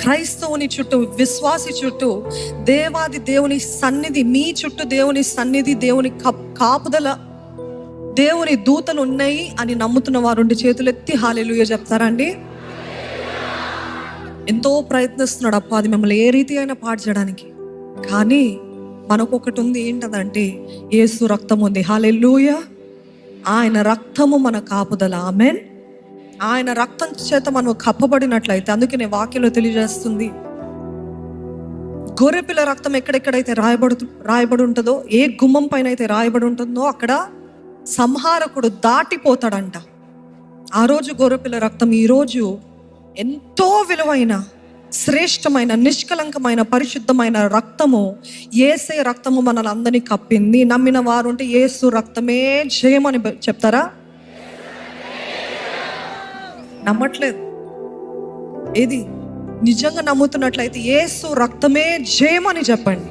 క్రైస్తవుని చుట్టూ, విశ్వాసి చుట్టూ దేవాది దేవుని సన్నిధి, మీ చుట్టూ దేవుని సన్నిధి, దేవుని కాపుదల, దేవుని దూతలు ఉన్నాయి అని నమ్ముతున్న వారు ఉండి చేతులెత్తి హల్లెలూయా చెప్తారండి. ఎంతో ప్రయత్నిస్తున్నాడు అపవాది మిమ్మల్ని ఏ రీతి అయినా పాడు చేయడానికి. కానీ మనకొకటి ఉంది, ఏంటదంటే యేసు రక్తం ఉంది. హల్లెలూయా. ఆయన రక్తము మన కాపుదల. ఆమేన్. ఆయన రక్తం చేత మనం కప్పబడినట్లయితే, అందుకే నేను వాక్యంలో తెలియజేస్తుంది, గొర్రెపిల్ల రక్తం ఎక్కడెక్కడైతే రాయబడి ఉంటుందో, ఏ గుమ్మం పైన అయితే రాయబడి ఉంటుందో అక్కడ సంహారకుడు దాటిపోతాడంట. ఆ రోజు గొర్రెపిల్ల రక్తం, ఈరోజు ఎంతో విలువైన, శ్రేష్టమైన, నిష్కలంకమైన, పరిశుద్ధమైన రక్తము, యేసే రక్తము మనల్ని అందరినీ కప్పింది. నమ్మిన వారు ఉంటే యేసు రక్తమే జయమని చెప్తారా? నమ్మట్లేదు. ఏది నిజంగా నమ్ముతున్నట్లయితే యేసు రక్తమే జయమని చెప్పండి.